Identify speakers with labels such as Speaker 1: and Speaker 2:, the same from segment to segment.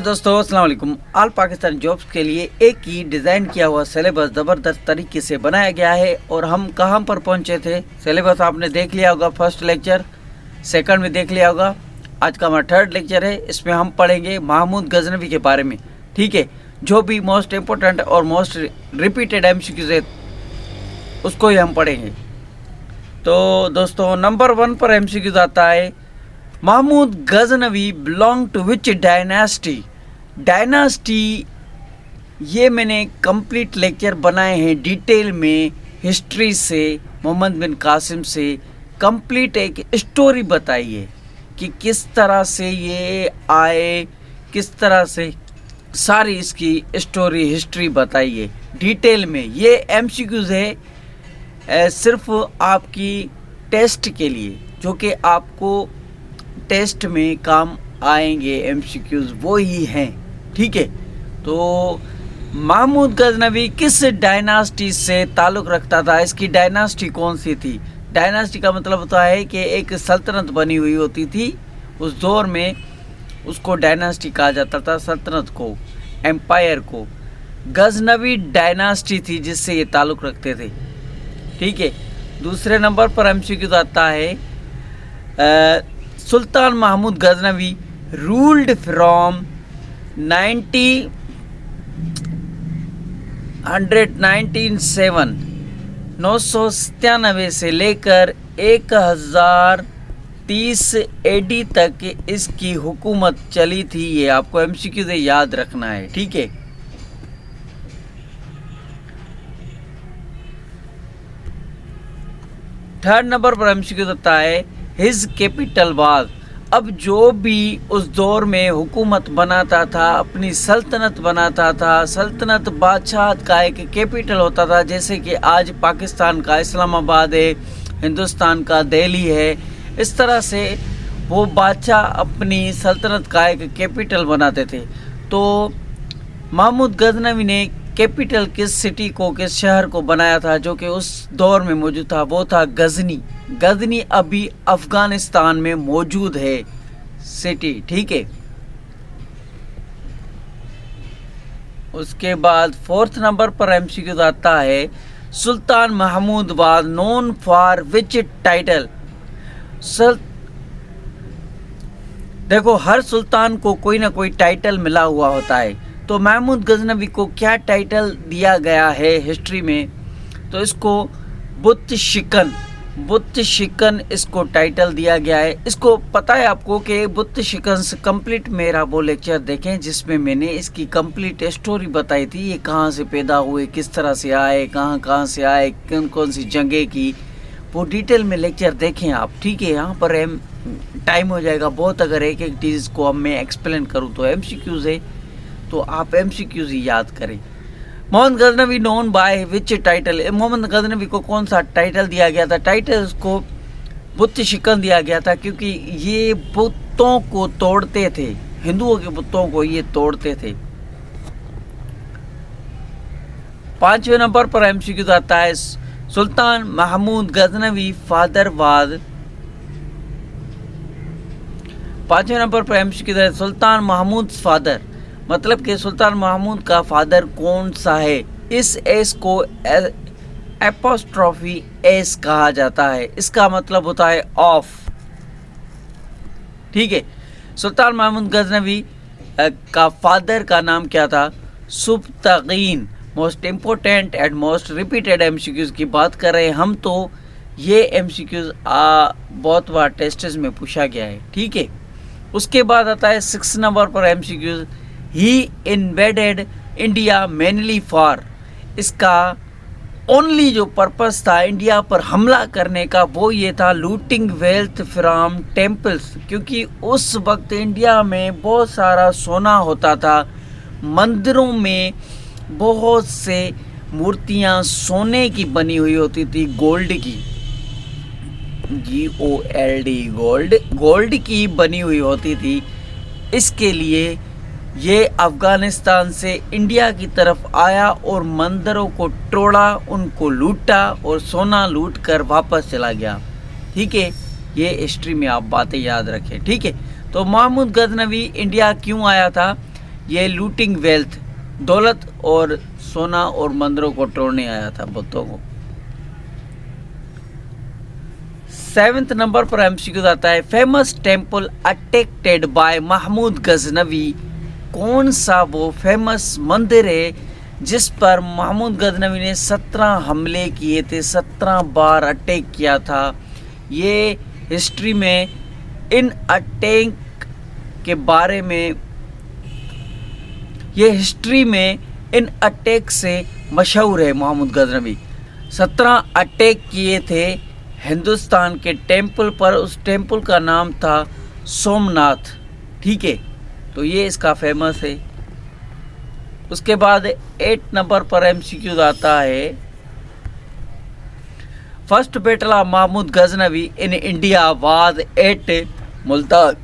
Speaker 1: दोस्तों अस्सलाम वालेकुम। ऑल पाकिस्तान जॉब्स के लिए एक ही डिज़ाइन किया हुआ सिलेबस ज़बरदस्त तरीके से बनाया गया है। और हम कहां पर पहुंचे थे, सिलेबस आपने देख लिया होगा, फर्स्ट लेक्चर, सेकंड में देख लिया होगा। आज का हमारा थर्ड लेक्चर है, इसमें हम पढ़ेंगे महमूद गजनवी के बारे में। ठीक है, जो भी मोस्ट इम्पोर्टेंट और मोस्ट रिपीटेड MCQs है उसको ही हम पढ़ेंगे। तो दोस्तों नंबर 1 पर MCQs आता है, Mahmud Ghaznavi belong to which dynasty. Dynasty ये मैंने कंप्लीट लेक्चर बनाए हैं डिटेल में, हिस्ट्री से, मोहम्मद बिन कासिम से कंप्लीट एक स्टोरी बताई है कि किस तरह से ये आए, किस तरह से सारी इसकी स्टोरी हिस्ट्री बताई है डिटेल में। ये MCQs है सिर्फ आपकी टेस्ट के लिए, जो कि आपको टेस्ट में काम आएंगे। MCQs वो ही हैं। ठीक है, तो महमूद गजनवी किस डायनास्टी से ताल्लुक़ रखता था, इसकी डायनास्टी कौन सी थी। डायनास्टी का मतलब होता है कि एक सल्तनत बनी हुई होती थी, उस दौर में उसको डायनास्टी कहा जाता था, सल्तनत को, एम्पायर को। गजनवी डायनास्टी थी जिससे ये ताल्लुक़ रखते थे। ठीक है, दूसरे नंबर पर MCQ आता है, सुल्तान महमूद गजनवी रूल्ड फ्रॉम 997 से लेकर 1030 AD तक इसकी हुकूमत चली थी। ये आपको MCQ से याद रखना है। ठीक है, थर्ड नंबर पर MCQ आता है, हिज कैपिटल वाज। अब जो भी उस दौर में हुकूमत बनाता था, अपनी सल्तनत बनाता था, सल्तनत बादशाह का एक कैपिटल होता था। जैसे कि आज पाकिस्तान का इस्लामाबाद है, हिंदुस्तान का दिल्ली है, इस तरह से वो बादशाह अपनी सल्तनत का एक कैपिटल बनाते थे। तो महमूद गजनवी ने कैपिटल किस सिटी को, किस शहर को बनाया था जो कि उस दौर में मौजूद था, वो था गजनी। गजनी अभी अफगानिस्तान में मौजूद है सिटी। ठीक है, उसके बाद फोर्थ नंबर पर MCQ आता है, Sultan Mahmud was known for which title. देखो, हर सुल्तान को कोई ना कोई टाइटल मिला हुआ होता है। तो महमूद गजनवी को क्या टाइटल दिया गया है हिस्ट्री में, तो इसको बुत शिकन इसको टाइटल दिया गया है। इसको पता है आपको कि बुत शिकन से कंप्लीट मेरा वो लेक्चर देखें जिसमें मैंने इसकी कंप्लीट स्टोरी बताई थी, ये कहाँ से पैदा हुए, किस तरह से आए, कहाँ से आए, कौन कौन सी जगह की, वो डिटेल में लेक्चर देखें आप। ठीक है, यहाँ पर टाइम हो जाएगा बहुत अगर एक एक चीज़ को अब मैं एक्सप्लेन करूँ तो। MCQs है तो आप MCQs ही याद करें। Mohammad Ghaznavi known by which title. Mohammad Ghaznavi को कौन सा टाइटल दिया गया था, टाइटल उसको बुत शिकन दिया गया था क्योंकि ये बुतों को तोड़ते थे, हिंदुओं के बुतों को ये तोड़ते थे। 5वें नंबर पर MCQ आता है, सुल्तान महमूद गजनवी फादर वाज। 5वें नंबर पर MCQ है, सुल्तान महमूद फादर, मतलब कि सुल्तान महमूद का फादर कौन सा है। इस एस को एपोस्ट्रोफी एस कहा जाता है, इसका मतलब होता है ऑफ। ठीक है, सुल्तान महमूद गजनवी का फादर का नाम क्या था, Sabuktigin. Most important and most repeated MCQs की बात कर रहे हैं हम, तो ये MCQs बहुत बार टेस्ट्स में पूछा गया है। ठीक है, उसके बाद आता है 6 नंबर पर MCQs, he invaded India mainly for. इसका ओनली जो पर्पस था इंडिया पर हमला करने का वो ये था, लूटिंग वेल्थ फ्रॉम टेम्पल्स। क्योंकि उस वक्त इंडिया में बहुत सारा सोना होता था, मंदिरों में बहुत से मूर्तियाँ सोने की बनी हुई होती थी, गोल्ड की, GOLD, गोल्ड की बनी हुई होती थी। इसके लिए ये अफ़गानिस्तान से इंडिया की तरफ आया और मंदिरों को तोड़ा, उनको लूटा और सोना लूट कर वापस चला गया। ठीक है, ये हिस्ट्री में आप बातें याद रखें। ठीक है, तो महमूद गजनवी इंडिया क्यों आया था, ये लूटिंग वेल्थ, दौलत और सोना और मंदिरों को तोड़ने आया था बुतों को। 7th नंबर पर एमसीक्यू आता है, famous temple attacked by Mahmud Ghaznavi. कौन सा वो फेमस मंदिर है जिस पर महमूद गजनवी ने 17 हमले किए थे, 17 बार अटैक किया था। ये हिस्ट्री में इन अटैक के बारे में, ये हिस्ट्री में इन अटैक से मशहूर है। महमूद गजनवी 17 अटैक किए थे हिंदुस्तान के टेम्पल पर। उस टेम्पल का नाम था सोमनाथ, ठीक है, तो ये इसका फेमस है। उसके बाद 8 नंबर पर एमसीक्यू आता है, first battle of Mahmud Ghaznavi in India was at Multan.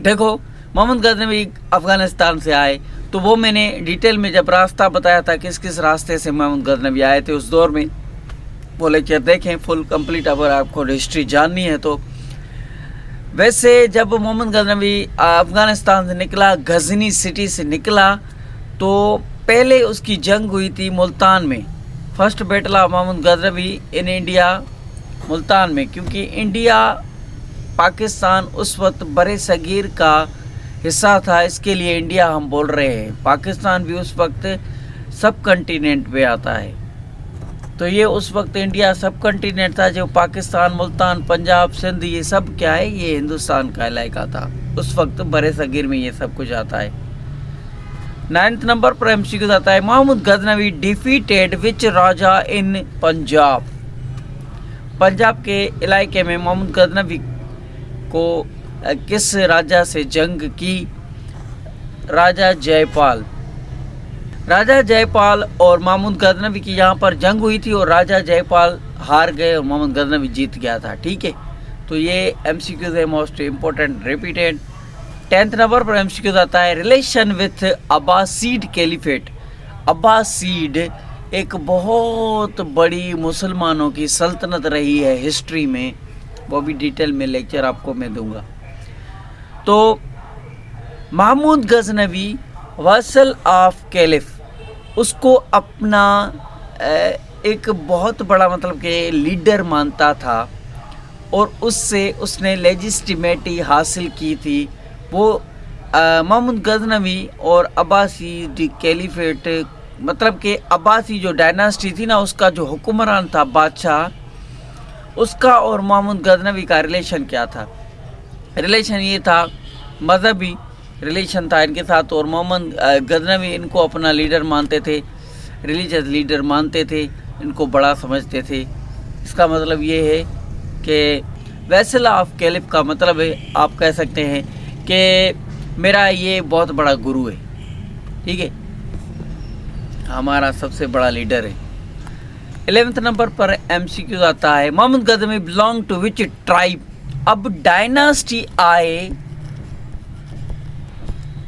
Speaker 1: देखो, महमूद गजनवी अफगानिस्तान से आए, तो वो मैंने डिटेल में जब रास्ता बताया था किस किस रास्ते से महमूद गजनवी आए थे उस दौर में, वो लेक्चर देखें फुल कंप्लीट अगर आपको हिस्ट्री जाननी है तो। वैसे जब महमूद गजनवी अफगानिस्तान से निकला, गजनी सिटी से निकला, तो पहले उसकी जंग हुई थी मुल्तान में। First battle of Mahmud Ghaznavi in India, Multan में, क्योंकि इंडिया पाकिस्तान उस वक्त बड़े सगीर का हिस्सा था, इसके लिए इंडिया हम बोल रहे हैं। पाकिस्तान भी उस वक्त सब कंटिनेंट पे आता है, तो ये उस वक्त इंडिया सब कंटिनेंट था। जो पाकिस्तान, मुल्तान, पंजाब, सिंध, ये सब क्या है, ये हिंदुस्तान का इलाका था उस वक्त, बड़े सगीर में ये सब कुछ आता है। 9th नंबर पर एमसीक्यू आता है, महमूद गजनवी डिफीटेड विच राजा इन पंजाब। पंजाब के इलाके में महमूद गजनवी को किस राजा से जंग की? राजा जयपाल। राजा जयपाल और महमूद गजनवी की यहाँ पर जंग हुई थी और राजा जयपाल हार गए और महमूद गजनवी जीत गया था, ठीक है। तो ये एमसीक्यूज है most important repeated. 10th number पर एमसीक्यूज आता है, रिलेशन विथ अब्बासीड कैलिफेट। अब्बासीड एक बहुत बड़ी मुसलमानों की सल्तनत रही है हिस्ट्री में, वो भी डिटेल में लेक्चर आपको मैं दूंगा। तो महमूद गजनवी वसल ऑफ कैलिफ, उसको अपना एक बहुत बड़ा मतलब कि लीडर मानता था और उससे उसने लेजिस्टिमेटी हासिल की थी। वो महमूद गजनवी और अब्बासी कैलिफेट, मतलब कि अब्बासी जो डायनास्टी थी ना, उसका जो हुक्मरान था बादशाह, उसका और महमूद गजनवी का रिलेशन क्या था? रिलेशन ये था, मजहबी रिलेशन था इनके साथ, और महमूद गजनवी इनको अपना लीडर मानते थे, रिलीजियस लीडर मानते थे, इनको बड़ा समझते थे। इसका मतलब ये है कि वैसल ऑफ कैलिफ का मतलब है, आप कह सकते हैं कि मेरा ये बहुत बड़ा गुरु है, ठीक है, हमारा सबसे बड़ा लीडर है। 11th नंबर पर एमसीक्यू आता है, Mahmud Ghaznavi belong to which tribe. अब डायनास्टी आए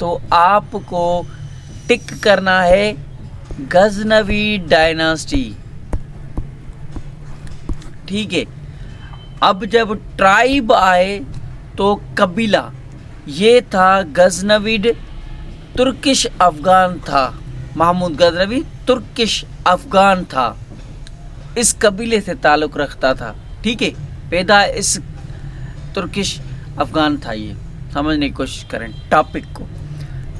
Speaker 1: तो आपको टिक करना है गजनवी डायनास्टी, ठीक है। अब जब ट्राइब आए तो कबीला, ये था गजनविड तुर्किश अफगान था। महमूद गजनवी तुर्किश अफगान था, इस कबीले से ताल्लुक़ रखता था, ठीक है, पैदा इस तुर्किश अफगान था। ये समझने की कोशिश करें टॉपिक को।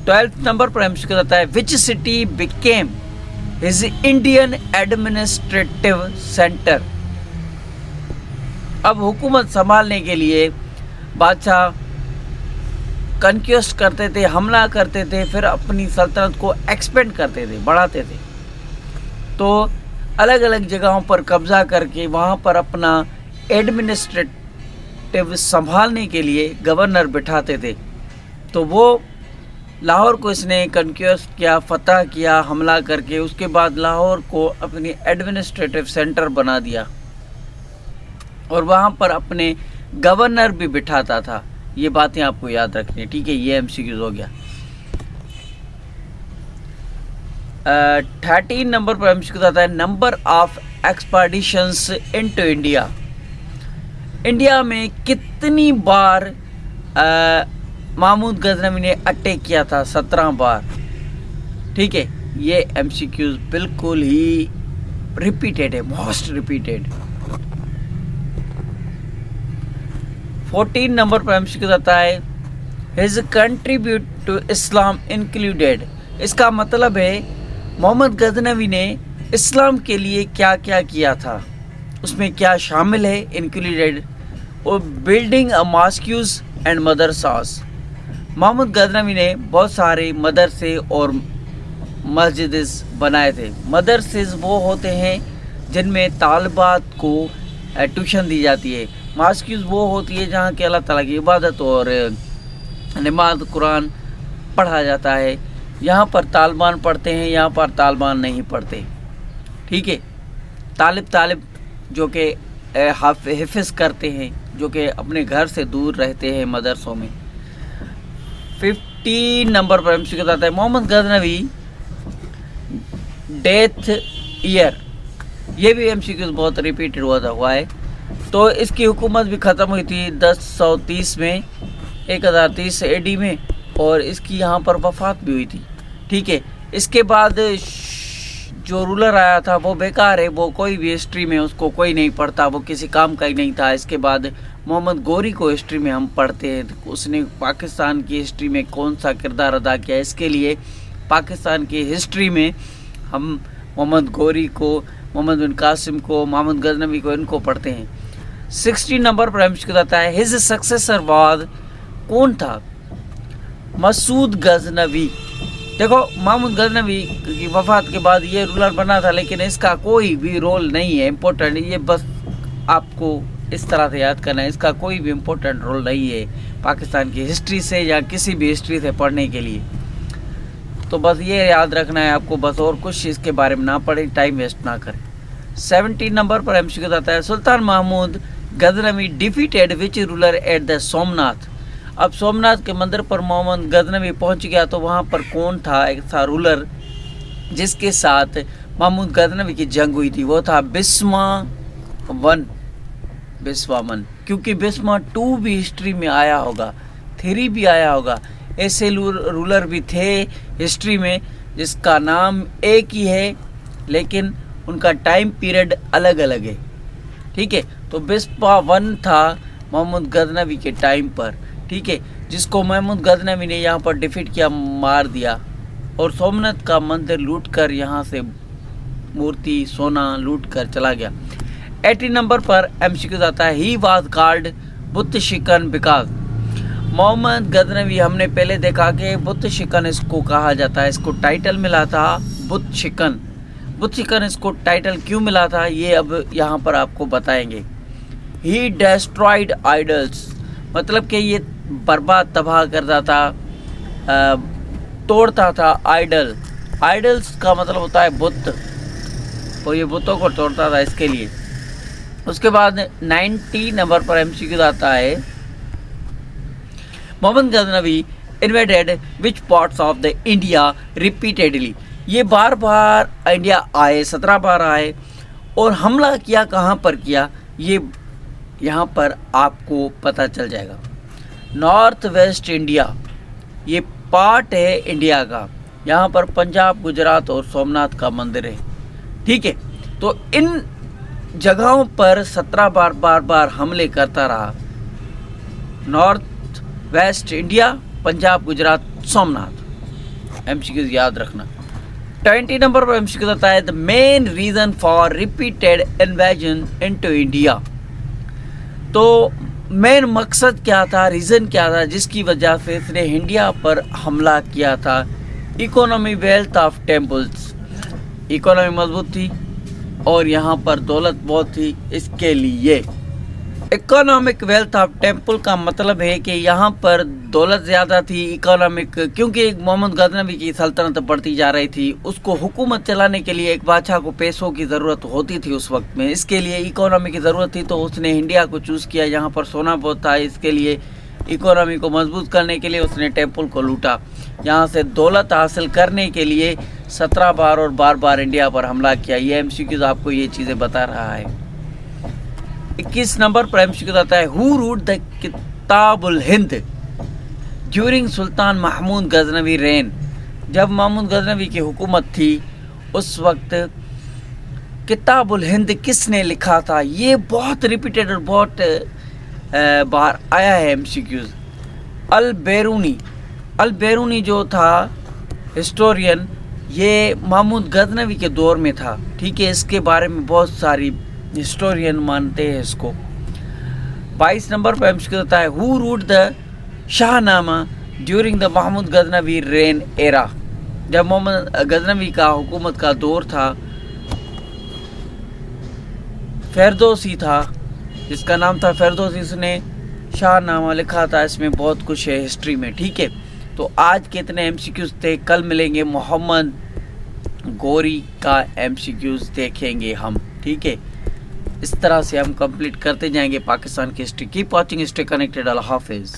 Speaker 1: 12th नंबर पर एमसीक्यू आता है, which city became his Indian administrative centre. अब हुकूमत संभालने के लिए बादशाह कन्क्वेस्ट करते थे, हमला करते थे, फिर अपनी सल्तनत को एक्सपेंड करते थे, बढ़ाते थे। तो अलग अलग जगहों पर कब्जा करके वहाँ पर अपना एडमिनिस्ट्रेटिव संभालने के लिए गवर्नर बिठाते थे। तो वो लाहौर को इसने कन्क्वेस्ट किया, फतह किया हमला करके, उसके बाद लाहौर को अपनी एडमिनिस्ट्रेटिव सेंटर बना दिया और वहाँ पर अपने गवर्नर भी बिठाता था। ये बातें आपको याद रखनी है, ठीक है। ये एमसीक्यूज हो गया। 13 नंबर पर एमसीक्यू आता है, number of expeditions into India. India में कितनी बार महमूद गजनवी ने अटैक किया था 17 बार। ठीक है, ये एमसीक्यूज बिल्कुल ही रिपीटेड है, मोस्ट रिपीटेड। 14 नंबर पर एमसीक्यू आता है his contribute to Islam included. इसका मतलब है मोहम्मद गजनवी ने इस्लाम के लिए क्या क्या किया था, उसमें क्या शामिल है, इंक्लूडेड। और building a mosques and madrasas. Mohammad Ghaznavi ने बहुत सारे मदरसे और मस्जिद बनाए थे। मदरसेस वो होते हैं जिनमें तालिबात को ट्यूशन दी जाती है। मॉस्क्यूज वो होती है जहाँ के अल्लाह ताला की इबादत और नमाज कुरान पढ़ा जाता है। यहाँ पर तालिबान पढ़ते हैं, यहाँ पर तालिबान नहीं पढ़ते। ठीक है, तालिब जो कि हिफ्ज़ करते हैं, जो कि अपने घर से दूर रहते हैं मदरसों में। 15 नंबर पर एमसीक्यू आता है मोहम्मद गजनवी डेथ ईयर। ये भी एमसीक्यू बहुत रिपीटेड हुआ है। तो इसकी हुकूमत भी ख़त्म हुई थी 1030 में, 1030 एडी में, और इसकी यहाँ पर वफ़ात भी हुई थी। ठीक है, इसके बाद जो रूलर आया था वो बेकार है, वो कोई भी हिस्ट्री में उसको कोई नहीं पढ़ता, वो किसी काम का ही नहीं था। इसके बाद मोहम्मद गौरी को हिस्ट्री में हम पढ़ते हैं, उसने पाकिस्तान की हिस्ट्री में कौन सा किरदार अदा किया। इसके लिए पाकिस्तान की हिस्ट्री में हम मोहम्मद गौरी को, मोहम्मद बिन कासिम को, मोहम्मद गजनवी को, इनको पढ़ते हैं। 16 नंबर पर एमसीक्यू आता है हिज सक्सेसर वाज, कौन था? मसूद गजनवी। देखो, महमूद गजनवी की वफ़ात के बाद ये रूलर बना था, लेकिन इसका कोई भी रोल नहीं है इम्पोर्टेंट। ये बस आपको इस तरह से याद करना है, इसका कोई भी इम्पोर्टेंट रोल नहीं है पाकिस्तान की हिस्ट्री से या किसी भी हिस्ट्री से पढ़ने के लिए। तो बस ये याद रखना है आपको, बस और कुछ इसके बारे में ना पढ़ें, टाइम वेस्ट ना करें। 17 नंबर पर एमसीक्यू आता है Sultan Mahmud Ghaznavi defeated which ruler at the Somnath. अब सोमनाथ के मंदिर पर मोहम्मद गजनवी पहुंच गया, तो वहाँ पर कौन था ऐसा रूलर जिसके साथ महमूद गजनवी की जंग हुई थी? वो था बिस्वा वन, क्योंकि बिस्वा 2 भी हिस्ट्री में आया होगा, 3 भी आया होगा। ऐसे रूलर भी थे हिस्ट्री में जिसका नाम एक ही है, लेकिन उनका टाइम पीरियड अलग अलग है। ठीक है, तो बिस्वा वन था मोहम्मद गजनवी के टाइम पर। ठीक है, जिसको महमूद गजनवी ने यहाँ पर डिफीट किया, मार दिया, और सोमनाथ का मंदिर लूट कर यहाँ से मूर्ति सोना लूट कर चला गया। 18 नंबर पर एमसीक्यू आता है ही वाज कॉल्ड बुत शिकन बिकॉज। मोहम्मद गजनवी, हमने पहले देखा कि बुत शिकन इसको कहा जाता है, इसको टाइटल मिला था बुत शिकन। बुत शिकन इसको टाइटल क्यों मिला था ये अब यहाँ पर आपको बताएंगे। ही डेस्ट्रॉयड आइडल्स, मतलब कि ये बर्बाद तबाह करता था, तोड़ता था आइडल। आइडल्स का मतलब होता है बुत, तो ये बुतों को तोड़ता था, इसके लिए। उसके बाद 90 नंबर पर एमसीक्यू आता है Mohammad Ghaznavi invaded which parts of the India repeatedly. ये बार बार इंडिया आए, 17 बार आए, और हमला किया कहाँ पर किया ये यहाँ पर आपको पता चल जाएगा। नॉर्थ वेस्ट इंडिया ये पार्ट है इंडिया का, यहाँ पर पंजाब, गुजरात और सोमनाथ का मंदिर है। ठीक है, तो इन जगहों पर 17 बार हमले करता रहा। North west India, Punjab, Gujarat, Somnath. MCQ याद रखना। 20 नंबर पर एमसीक्यू आता है the main reason for repeated invasion into India. तो मेन मकसद क्या था, रीज़न क्या था जिसकी वजह से इसने इंडिया पर हमला किया था? Economy, wealth of temples. Economy मजबूत थी और यहाँ पर दौलत बहुत थी, इसके लिए। इकोनॉमिक वेल्थ ऑफ टेम्पल का मतलब है कि यहाँ पर दौलत ज़्यादा थी। इकोनॉमिक, क्योंकि मोहम्मद गजनवी की सल्तनत बढ़ती जा रही थी, उसको हुकूमत चलाने के लिए एक बादशाह को पैसों की ज़रूरत होती थी उस वक्त में, इसके लिए इकोनॉमी की ज़रूरत थी। तो उसने इंडिया को चूज़ किया, यहाँ पर सोना बहुत था, इसके लिए इकोनॉमी को मजबूत करने के लिए उसने टेम्पल को लूटा। यहाँ से दौलत हासिल करने के लिए 17 बार और बार इंडिया पर हमला किया। ये एमसीक्यूज़ आपको ये चीज़ें बता रहा है। 21 नंबर पर एमसीक्यू आता है who wrote the Kitabul Hind. During Sultan Mahmud Ghaznavi reign, जब महमूद गजनवी की हुकूमत थी उस वक्त किताबुल हिंद किसने लिखा था? ये बहुत रिपीटेड और बहुत बार आया है MCQs। अल बैरूनी जो था हिस्टोरियन, ये महमूद गजनवी के दौर में था, ठीक है। इसके बारे में बहुत सारी हिस्टोरियन मानते हैं इसको। 22 नंबर पर MCQ होता है, who wrote the Shahnama during the Mahmud Ghaznavi reign era, जब मोहम्मद गजनवी का हुकूमत का दौर था, फेरदौसी था, जिसका नाम था फेरदौसी, उसने शाहनामा लिखा था। इसमें बहुत कुछ है हिस्ट्री में, ठीक है। तो आज कितने MCQs थे? कल मिलेंगे मोहम्मद गौरी का MCQs देखेंगे हम, ठीक है। इस तरह से हम कंप्लीट करते जाएंगे पाकिस्तान की history. Keep watching, stay connected. Allah हाफिज़।